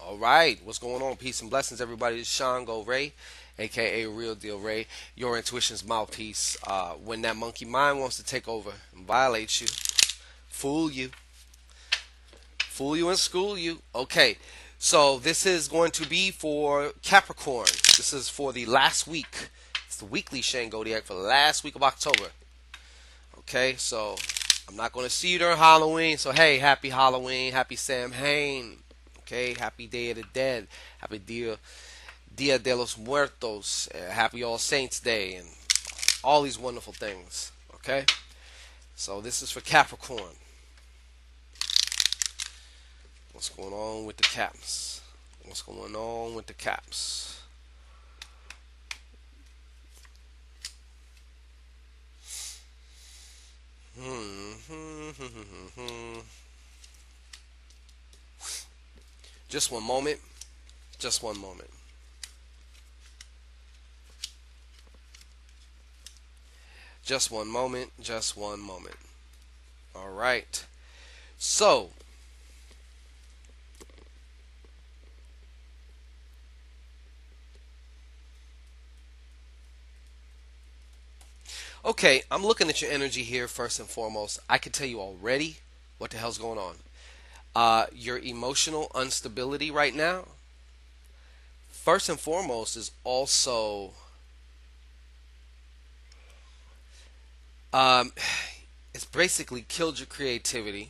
All right, what's going on? Peace and blessings, everybody. It's ShanGO Ray, aka Real Deal Ray, your intuition's mouthpiece. When that monkey mind wants to take over and violate you, fool you, fool you and school you. Okay, so this is going to be for Capricorn. This is for the last week. It's the weekly Shangodiac for the last week of October. Okay, so I'm not going to see you during Halloween. So hey, happy Halloween, happy Samhain. Okay, happy Day of the Dead, happy Dia de los Muertos, happy All Saints Day, and all these wonderful things. Okay, so this is for Capricorn. What's going on with the caps? What's going on with the caps? Just one moment. Just one moment. Just one moment. Just one moment. All right. So, okay, I'm looking at your energy here first and foremost. I can tell you already what the hell's going on. Your emotional instability right now, first and foremost, is also um, it's basically killed your creativity.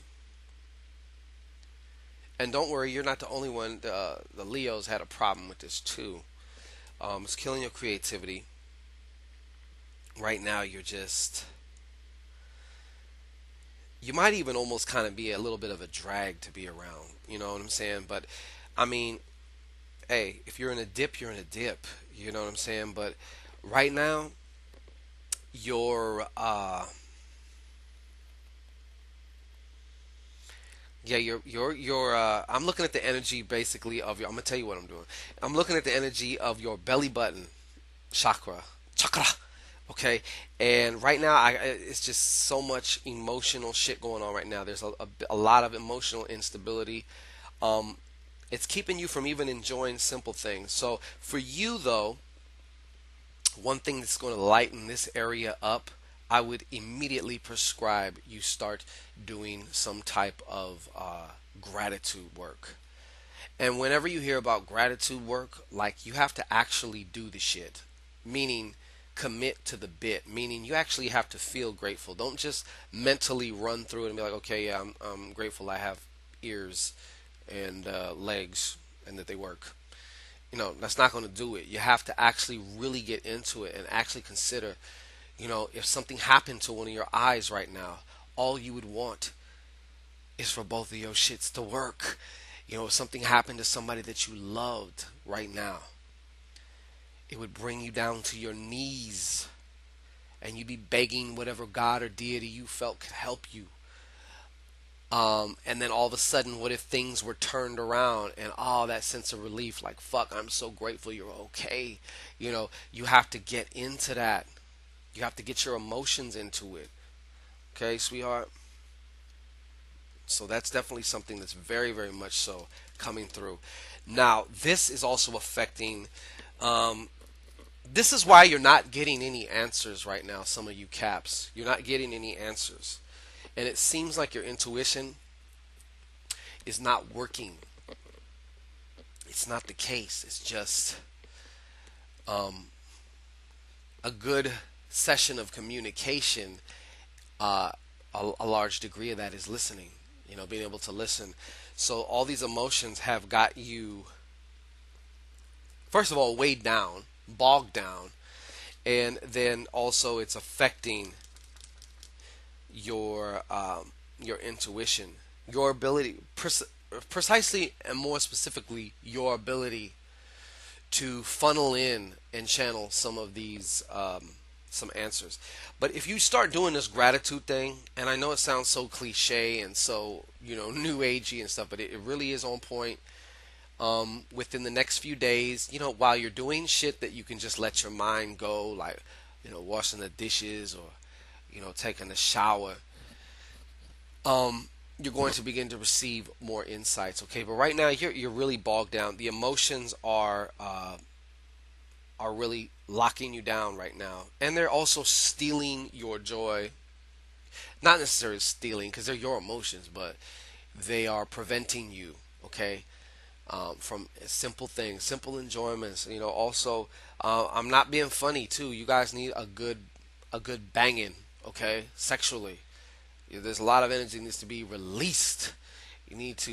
And don't worry, you're not the only one. The Leos had a problem with this too. It's killing your creativity. Right now, you might even almost kind of be a little bit of a drag to be around. You know what I'm saying? But I mean, hey, if you're in a dip, you're in a dip. You know what I'm saying? But right now, your yeah, I'm looking at the energy basically of your. I'm gonna tell you what I'm doing. I'm looking at the energy of your belly button chakra. Okay, and right now, it's just so much emotional shit going on right now. There's a lot of emotional instability. Um, it's keeping you from even enjoying simple things. So for you though, one thing that's going to lighten this area up, I would immediately prescribe you start doing some type of gratitude work. And whenever you hear about gratitude work, like you have to actually do the shit, meaning commit to the bit, meaning you actually have to feel grateful. Don't just mentally run through it and be like, okay, yeah, I'm grateful I have ears and legs and that they work. That's not going to do it. You have to actually really get into it and actually consider, if something happened to one of your eyes right now, all you would want is for both of your shits to work. If something happened to somebody that you loved right now, it would bring you down to your knees and you'd be begging whatever God or deity you felt could help you. And then all of a sudden, what if things were turned around and that sense of relief, like, fuck, I'm so grateful you're okay. You have to get into that. You have to get your emotions into it. Okay, sweetheart? So that's definitely something that's very, very much so coming through. Now, this is also affecting. This is why you're not getting any answers right now, some of you caps. You're not getting any answers. And it seems like your intuition is not working. It's not the case. It's just a good session of communication. A large degree of that is listening, being able to listen. So all these emotions have got you, first of all, weighed down, bogged down, and then also it's affecting your intuition, your ability, precisely and more specifically, your ability to funnel in and channel some of these some answers. But if you start doing this gratitude thing, and I know it sounds so cliche and so new agey and stuff, but it really is on point. Within the next few days, while you're doing shit that you can just let your mind go, like washing the dishes or taking a shower. you're going to begin to receive more insights. Okay, but right now you're really bogged down. The emotions are really locking you down right now, and they're also stealing your joy. Not necessarily stealing, because they're your emotions, but they are preventing you. Okay, from simple things, simple enjoyments. Also, I'm not being funny too. You guys need a good banging. Okay, sexually. There's a lot of energy that needs to be released. You need to,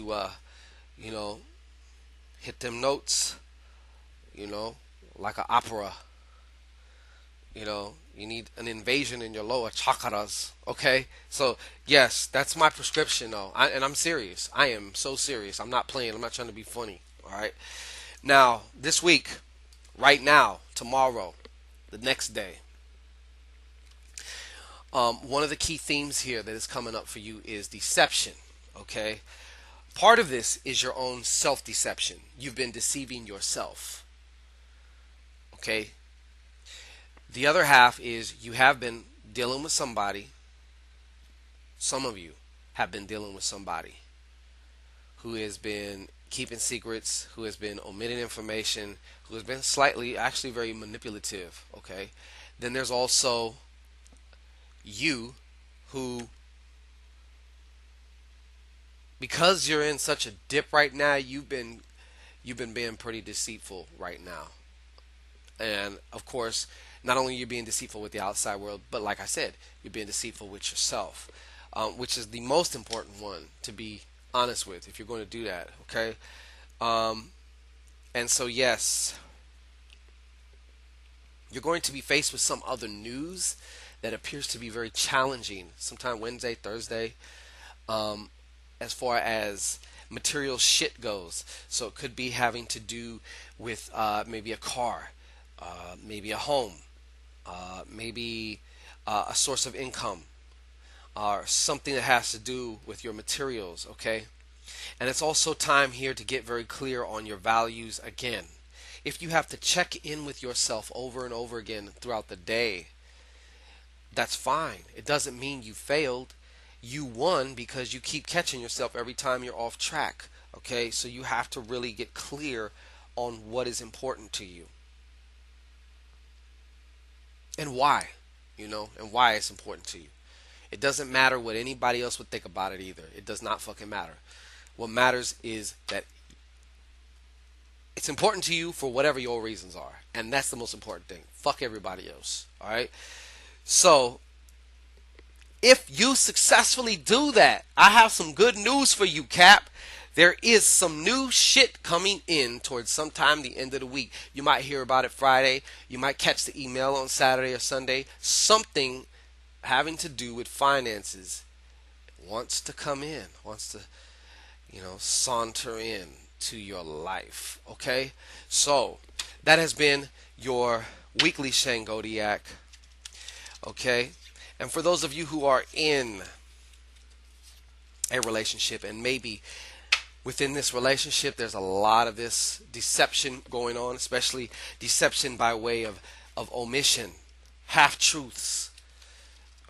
you know, hit them notes. You know, like an opera. You need an invasion in your lower chakras. Okay, so yes, that's my prescription, though, and I'm serious. I am so serious. I'm not playing. I'm not trying to be funny. All right. Now, this week, right now, tomorrow, the next day, one of the key themes here that is coming up for you is deception. Okay, part of this is your own self-deception. You've been deceiving yourself. Okay. The other half is you have been dealing with somebody. Some of you have been dealing with somebody who has been keeping secrets, who has been omitting information, who has been slightly, actually very manipulative. Okay. Then there's also you who, because you're in such a dip right now, you've been being pretty deceitful right now. And of course, not only are you being deceitful with the outside world, but like I said, you're being deceitful with yourself, which is the most important one to be honest with if you're going to do that. Okay. Um, and so, yes, you're going to be faced with some other news that appears to be very challenging sometime Wednesday, Thursday, um, as far as material shit goes. So it could be having to do with maybe a car, maybe a home, maybe a source of income, or something that has to do with your materials. Okay. And it's also time here to get very clear on your values again. If you have to check in with yourself over and over again throughout the day, that's fine. It doesn't mean you failed. You won because you keep catching yourself every time you're off track. Okay, so you have to really get clear on what is important to you and why, and why it's important to you. It doesn't matter what anybody else would think about it either. It does not fucking matter. What matters is that it's important to you for whatever your reasons are. And that's the most important thing. Fuck everybody else. All right? So, if you successfully do that, I have some good news for you, Cap. There is some new shit coming in towards sometime the end of the week. You might hear about it Friday. You might catch the email on Saturday or Sunday. Something having to do with finances wants to come in, wants to, saunter in to your life. Okay? So, that has been your weekly Shangodiac. Okay? And for those of you who are in a relationship, and maybe within this relationship there's a lot of this deception going on, especially deception by way of omission, half truths.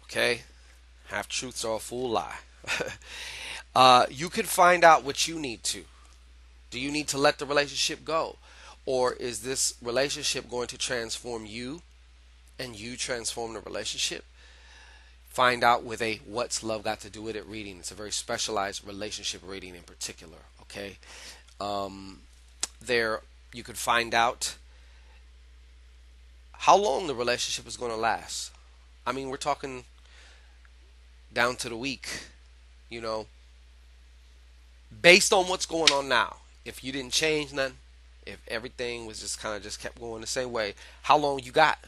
Okay? Half truths are a full lie. You can find out what you need to. Do you need to let the relationship go? Or is this relationship going to transform you and you transform the relationship? Find out with a What's Love Got to Do with It reading. It's a very specialized relationship reading in particular. Okay? There you could find out how long the relationship is going to last. I mean, we're talking down to the week, based on what's going on now. If you didn't change nothing, if everything was just kind of just kept going the same way, how long you got?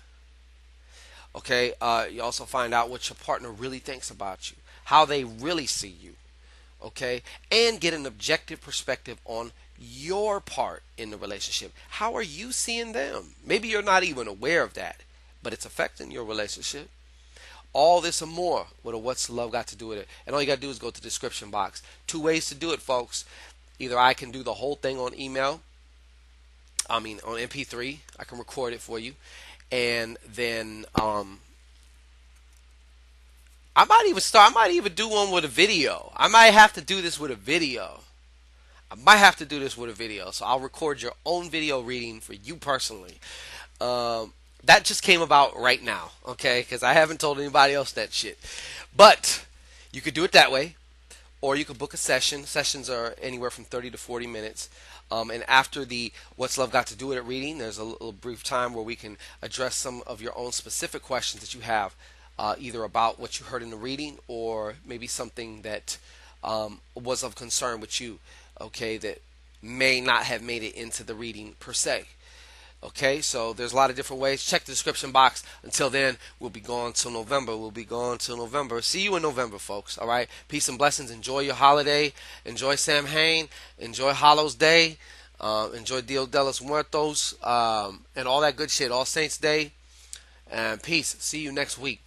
Okay, you also find out what your partner really thinks about you, how they really see you, okay, and get an objective perspective on your part in the relationship. How are you seeing them? Maybe you're not even aware of that, but it's affecting your relationship. All this and more with a What's Love Got to Do with It. And all you got to do is go to the description box. 2 ways to do it, folks. Either I can do the whole thing on email, on MP3. I can record it for you. And then I might even start. I might even do one with a video. I might have to do this with a video. I might have to do this with a video. So I'll record your own video reading for you personally. That just came about right now, okay? Because I haven't told anybody else that shit. But you could do it that way, or you could book a session. Sessions are anywhere from 30 to 40 minutes. And after the What's Love Got to Do with It reading, there's a little brief time where we can address some of your own specific questions that you have, either about what you heard in the reading or maybe something that was of concern with you, okay, that may not have made it into the reading per se. Okay, so there's a lot of different ways. Check the description box. Until then, we'll be gone till November. We'll be gone till November. See you in November, folks. All right. Peace and blessings. Enjoy your holiday. Enjoy Sam Hain. Enjoy Hallows Day. Enjoy Dia de los Muertos. And all that good shit. All Saints Day. And peace. See you next week.